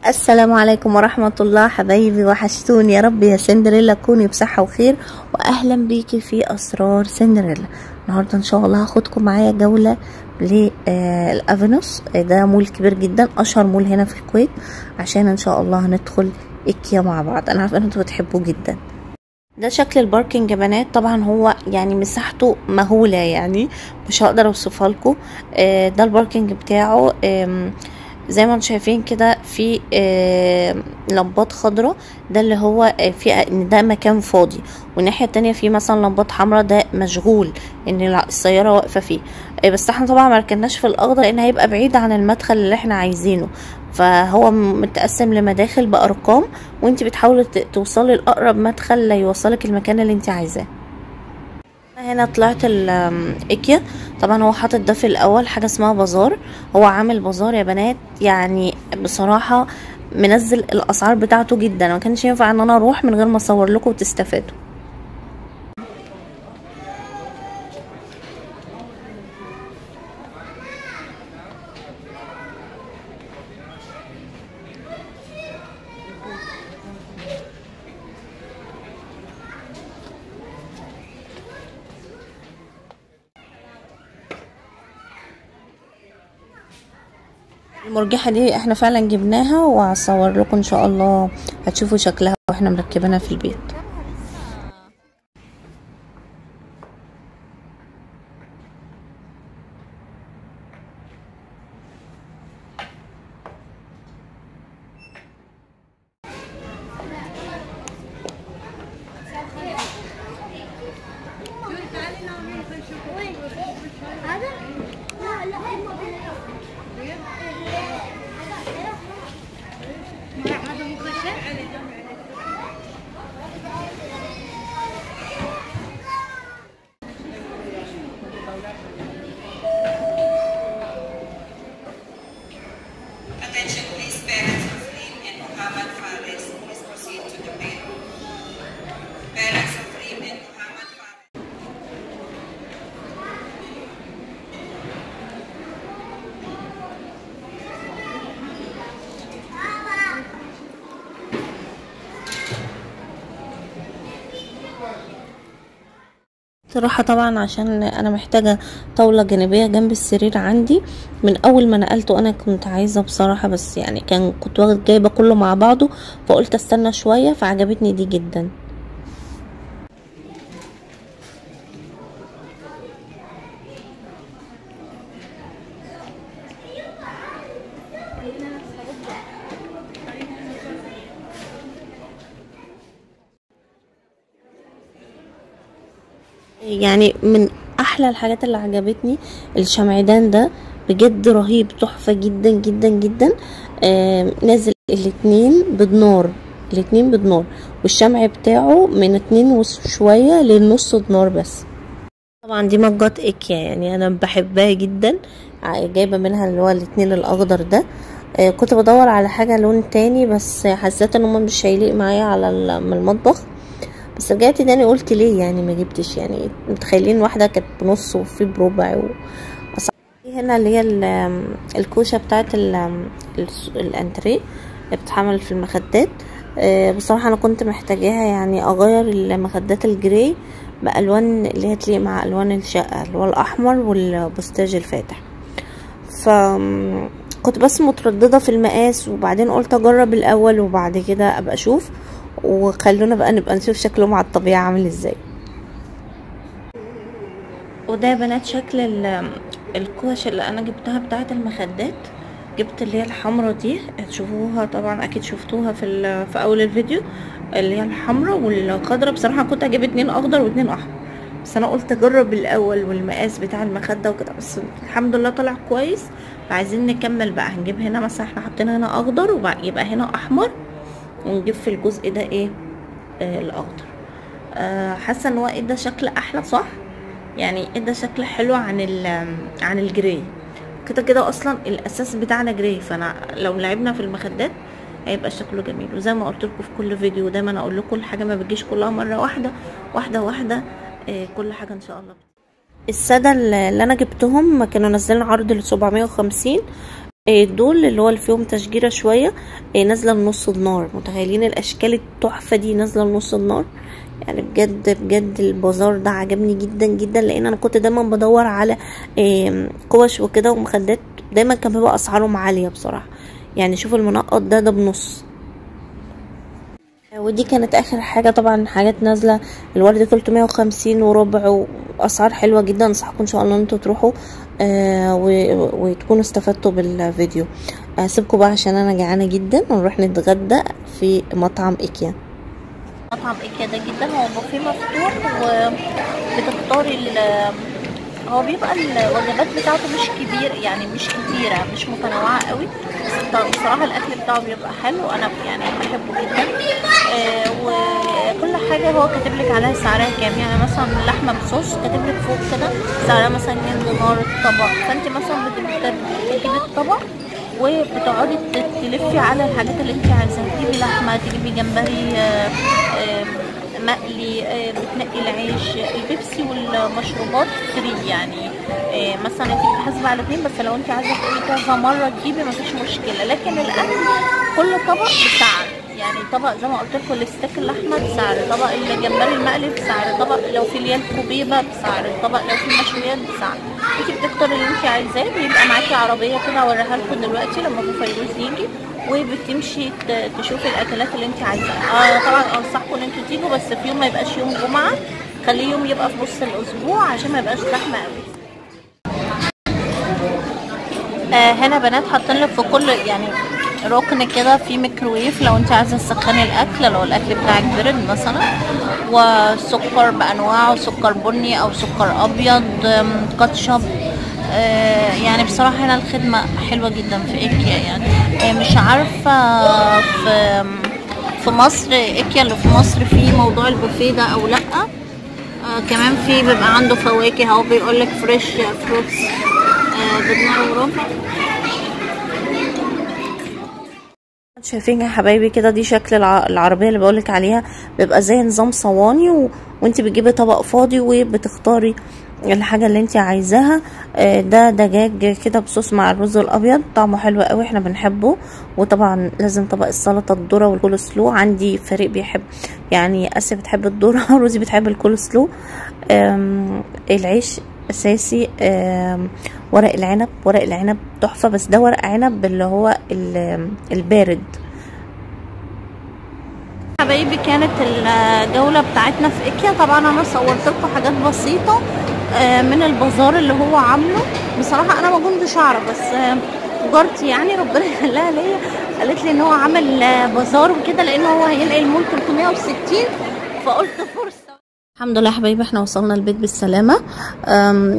السلام عليكم ورحمة الله حبايبي، وحشتوني يا رب يا سندريلا، كوني بصحة وخير واهلا بيكي في اسرار سندريلا. النهاردة ان شاء الله هاخدكم معايا جولة للافينوس. ده مول كبير جدا، اشهر مول هنا في الكويت، عشان ان شاء الله هندخل ايكيا مع بعض. انا عارفة ان انتوا بتحبوه جدا. ده شكل الباركنج يا بنات. طبعا هو يعني مساحته مهولة، يعني مش هقدر اوصفها لكم. ده الباركنج بتاعه. زي ما انتم شايفين كده في لمبات خضراء، ده اللي هو في ان ده مكان فاضي، والناحيه التانية في مثلا لمبات حمراء، ده مشغول ان السياره واقفه فيه. بس احنا طبعا ما ركناش في الاخضر لان هيبقى بعيد عن المدخل اللي احنا عايزينه، فهو متقسم لمداخل بارقام، وانت بتحاولي توصلي لاقرب مدخل يوصلك المكان اللي انت عايزاه. هنا طلعت الايكيا. طبعا هو حاطط ده في الاول حاجه اسمها بازار. هو عامل بازار يا بنات، يعني بصراحه منزل الاسعار بتاعته جدا، ما كانش ينفع ان انا اروح من غير ما اصور لكم وتستفادوا. المرجحة دي احنا فعلا جبناها، وهصور لكم ان شاء الله، هتشوفوا شكلها واحنا مركبينها في البيت. صراحة طبعا عشان انا محتاجة طاولة جانبية جنب السرير عندي. من اول ما نقلته انا كنت عايزة بصراحة، بس يعني كنت جايبة كله مع بعضه، فقلت استنى شوية، فعجبتني دي جدا. يعني من احلى الحاجات اللي عجبتني الشمعدان ده، بجد رهيب، تحفة جدا جدا جدا. نازل الاتنين بدنار، والشمع بتاعه من 2 وشوية لنص دينار بس. طبعا دي مجات ايكيا، يعني انا بحبها جدا، جايبة منها اللي هو الاتنين الاخضر ده. كنت بدور على حاجة لون تاني، بس حسيت ان هما مش هيليق معايا على المطبخ، بس رجعت تاني قلت ليه يعني ما جبتش. يعني متخيلين واحده كانت بنص وفي بربع هنا اللي هي الكوشه بتاعت الانتريه اللي بتتعمل في المخدات. بصراحه انا كنت محتاجاها، يعني اغير المخدات الجراي بالوان اللي هي تليق مع الوان الشقه، اللي هو الاحمر والبستاج الفاتح. كنت بس متردده في المقاس، وبعدين قلت اجرب الاول وبعد كده ابقى اشوف، وخلونا بقى نبقى نشوف شكلهم على الطبيعة عامل ازاي. وده يا بنات شكل الكوش اللي انا جبتها بتاعة المخدات. جبت اللي هي الحمرا دي، هتشوفوها طبعا، اكيد شفتوها في اول الفيديو، اللي هي الحمرا والخضرا. بصراحة كنت هجيب 2 اخضر و2 احمر، بس انا قلت اجرب الاول والمقاس بتاع المخدة وكده، بس الحمد لله طلع كويس. فعايزين نكمل بقى، هنجيب هنا مثلا احنا حاطين هنا اخضر، ويبقى هنا احمر، ونجيب في الجزء ده ايه الاخضر. حاسه ان هو ادى شكل احلى، صح؟ يعني ادى شكل حلو عن الجراي. كده كده اصلا الاساس بتاعنا جراي، فانا لو لعبنا في المخدات هيبقى شكله جميل. وزي ما قلت لكم في كل فيديو، دايما اقول لكم الحاجه ما بتجيش كلها مره واحده، واحده كل حاجه ان شاء الله. الساده اللي انا جبتهم كانوا نازلين عرض ل 750، دول اللي هو اللي فيهم تشجيره شويه نازله لنص النار. متخيلين الاشكال التحفه دي نازله لنص النار؟ يعني بجد بجد البازار ده عجبني جدا جدا، لان انا كنت دايما بدور على كوش وكده ومخدات، دايما كان بيبقى اسعارهم عاليه بصراحه. يعني شوفوا المنقط ده بنص. ودي كانت اخر حاجه. طبعا حاجات نازله الورد 350 وربع، واسعار حلوه جدا. انصحكم ان شاء الله ان انتوا تروحوا وتكونوا استفدتوا بالفيديو. اسيبكم بقى عشان انا جعانه جدا، ونروح نتغدى في مطعم ايكيا. مطعم ايكيا ده جدا هو بوفيه مفتوح، وبتختاري هو بيبقى الوجبات بتاعته مش كبير، يعني مش كتيرة، مش متنوعة قوي، بس بصراحة الأكل بتاعه بيبقى حلو. أنا يعني بحبه جدا. وكل حاجة هو كاتبلك عليها سعرها كام. يعني مثلا اللحمة بصوص كاتبلك فوق كده سعرها مثلا 2 دينار الطبق، فانت مثلا بتجيبي الطبق وبتقعدي تلفي على الحاجات اللي انت عايزاها. تجيبي لحمة، تجيبي جمبري مقلي، بتنقي العيش، البيبسي والمشروبات فري. يعني مثلا انت بتحاسبي على 2، بس لو انت عايزه تقولي كذا مره تجيبي مفيش مشكله. لكن الاكل كل طبق بسعر. يعني طبق زي ما قلت لكم الستيك اللحمه بسعر، طبق الجمبري المقلي بسعر، طبق لو في اليال كوبيبه بسعر، طبق لو في مشويات بسعر. انت بتختاري اللي انت عايزاه. بيبقى معاكي عربيه كده اوريها لكم دلوقتي لما ابو فيروز يجي، وبتمشي تشوفي الاكلات اللي انت عايزاها. طبعا انصحكم ان انتوا تيجوا، بس في يوم ما يبقاش يوم جمعه، خليه يوم يبقى في نص الاسبوع عشان ما يبقاش زحمه قوي. هنا بنات حاطين لك في كل يعني ركن كده في ميكروويف لو انت عايزه تسخني الاكل، لو الاكل بتاعك برد مثلا، وسكر بانواعه، سكر بني او سكر ابيض، كاتشب. يعني بصراحه هنا الخدمه حلوه جدا في ايكيا. يعني مش عارفه في مصر ايكيا اللي في مصر في موضوع البوفيه ده او لا. كمان في بيبقى عنده فواكه اهو، بيقول لك فريش فروتس بدنا وربع. شايفين يا حبايبي كده؟ دي شكل العربيه اللي بقولك عليها، بيبقى زي نظام صواني، وانت بتجيبي طبق فاضي وبتختاري الحاجه اللي انت عايزاها. ده دجاج كده بصوص مع الرز الابيض، طعمه حلو قوي، احنا بنحبه. وطبعا لازم طبق السلطه، الذره والكول سلو. عندي فريق بيحب، يعني اسيا بتحب الذره روزي بتحب الكول سلو. العيش اساسي. ورق العنب، ورق العنب تحفه، بس ده ورق عنب اللي هو البارد. حبايبي كانت الجوله بتاعتنا في ايكيا. طبعا انا صورت لكم حاجات بسيطه من البازار اللي هو عامله. بصراحه انا ما كنتش اعرف، بس جارتي يعني ربنا يخليها ليا قالت لي ان هو عامل بازار وكده، لان هو هينقل مول 360، فقلت فرصه. الحمد لله يا حبايبي احنا وصلنا البيت بالسلامه.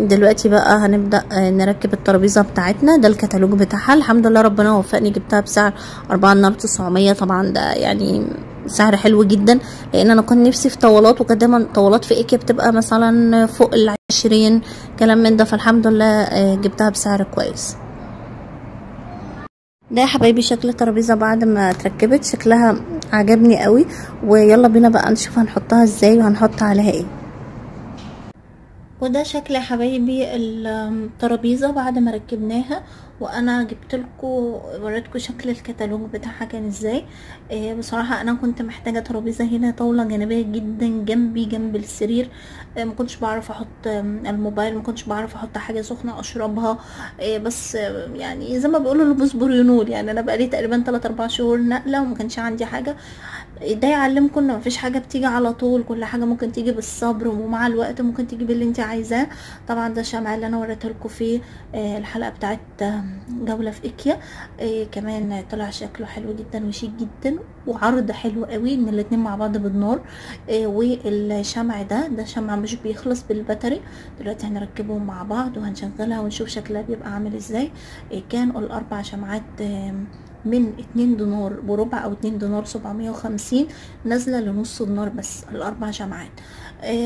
دلوقتي بقى هنبدا نركب الترابيزه بتاعتنا. ده الكتالوج بتاعها، الحمد لله ربنا وفقني، جبتها بسعر 4 دينار 900. طبعا ده يعني سعر حلو جدا، لان انا كنت نفسي في طاولات، وكانت دايما طاولات في ايكيا بتبقى مثلا فوق 20 كلام من ده، فالحمد لله جبتها بسعر كويس. ده يا حبايبي شكل الترابيزه بعد ما اتركبت، شكلها عجبني قوي. ويلا بينا بقى نشوف هنحطها ازاي وهنحط عليها ايه. وده شكل يا حبايبي الترابيزه بعد ما ركبناها. وانا جبت لكم وريتكم شكل الكتالوج بتاعها كان ازاي. بصراحه انا كنت محتاجه ترابيزه هنا، طاوله جانبيه جدا جنبي جنب السرير. ما كنتش بعرف احط الموبايل، ما كنتش بعرف احط حاجه سخنه اشربها. بس يعني زي ما بيقولوا لبوس برينول، يعني انا بقالي تقريبا 3-4 شهور نقله وما كانش عندي حاجه. ده يعلمكم ان مفيش حاجه بتيجي على طول، كل حاجه ممكن تيجي بالصبر، ومع الوقت ممكن تيجي باللي انت عايزاه. طبعا ده الشمع اللي انا وريته لكم في الحلقه بتاعت جوله في ايكيا. كمان طلع شكله حلو جدا وشيك جدا، وعرض حلو قوي ان الاتنين مع بعض بالنار. والشمع ده شمع مش بيخلص بالبطاري. دلوقتي هنركبهم مع بعض وهنشغلها ونشوف شكلها بيبقى عامل ازاي. كانوا الاربع شمعات من 2 دينار وربع او 2 دينار 750، نازله لنص دينار بس الاربع شمعات.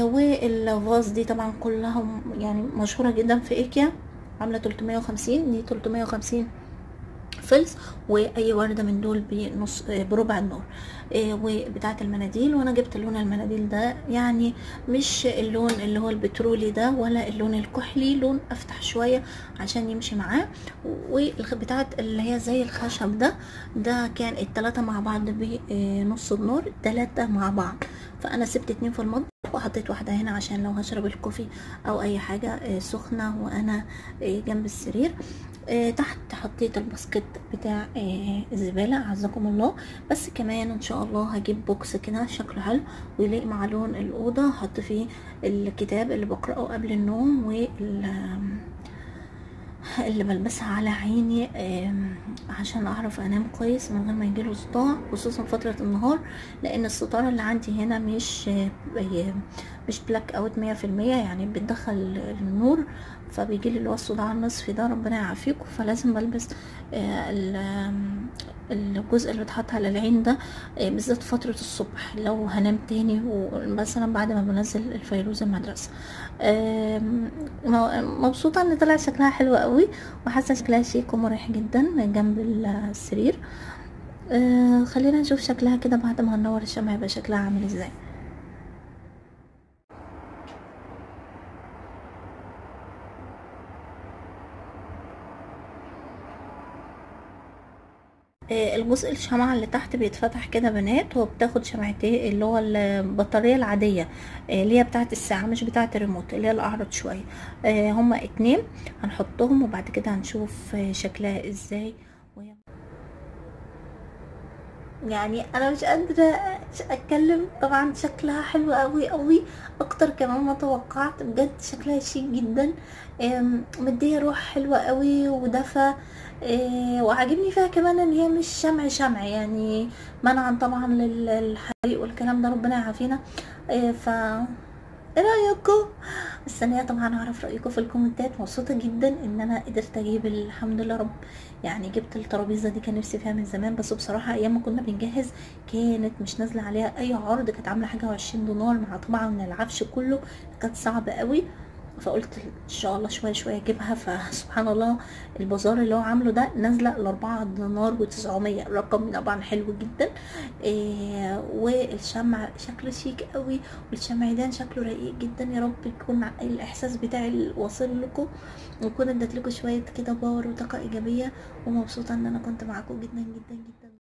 والفاز دي طبعا كلها يعني مشهوره جدا في ايكيا، عامله 350. دي 350 فلس، واي ورده من دول بنص بربع النار. وبتاعه المناديل. وانا جبت لون المناديل ده يعني مش اللون اللي هو البترولي ده ولا اللون الكحلي، لون افتح شويه عشان يمشي معاه. وبتاعه اللي هي زي الخشب ده كان التلاتة مع بعض بنص النار، التلاتة مع بعض. فانا سبت 2 في المطبخ وحطيت واحدة هنا عشان لو هشرب الكوفي او اي حاجة سخنة وانا جنب السرير. تحت حطيت الباسكت بتاع الزبالة اعزكم الله. بس كمان ان شاء الله هجيب بوكس كده شكله حلو ويليق مع لون الأوضة، احط فيه الكتاب اللي بقرأه قبل النوم اللي بلبسها على عيني عشان اعرف انام كويس من غير ما يجيله صداع، خصوصا فترة النهار، لان الستارة اللي عندي هنا مش بلاك اوت 100%، يعني بتدخل النور، فبيجيلي اللي هو الصداع النصفي ده، ربنا يعافيكم. فلازم بلبس الجزء اللي بتحط على العين ده بالذات فترة الصبح لو هنام تاني، ومثلا بعد ما بنزل الفيروز المدرسة. مبسوطة ان طلع شكلها حلو قوي، وحاسة شكلها شيك ومريح جدا جنب السرير. خلينا نشوف شكلها كده بعد ما هنور الشمع يبقى شكلها عامل ازاي. الجزء الشمعة اللي تحت بيتفتح كده بنات، وبتاخد شمعتين اللي هو البطارية العادية اللي هي بتاعة الساعة مش بتاعة الريموت، اللي هي الأعرض شوية. هما 2 هنحطهم وبعد كده هنشوف شكلها ازاي. يعني انا مش قادره اتكلم، طبعا شكلها حلو قوي قوي اكتر كمان ما توقعت، بجد شكلها شيك جدا، مديه روح حلوه قوي ودفى. وعاجبني فيها كمان ان هي مش شمع يعني، منعا طبعا للحريق والكلام ده، ربنا يعافينا. ف ايه رايكم؟ مستنيه طبعا اعرف رايكم في الكومنتات. مبسوطه جدا ان انا قدرت اجيب الحمد لله رب، يعني جبت الترابيزه دي كان نفسي فيها من زمان، بس بصراحه ايام ما كنا بنجهز كانت مش نازله عليها اي عرض، كانت عامله حاجه $20 مع طبعا من العفش كله، كانت صعبه قوي. فقلت ان شاء الله شويه شويه اجيبها. فسبحان الله البازار اللي هو عامله ده نازله $4.900، الرقم طبعا حلو جدا. والشمع شكله شيك قوي، والشمعدان شكله رقيق جدا. يا رب يكون الاحساس بتاعي واصل لكم، ويكون ادت لكم شويه كده باور وطاقه ايجابيه. ومبسوطه ان انا كنت معاكم جدا جدا جدا.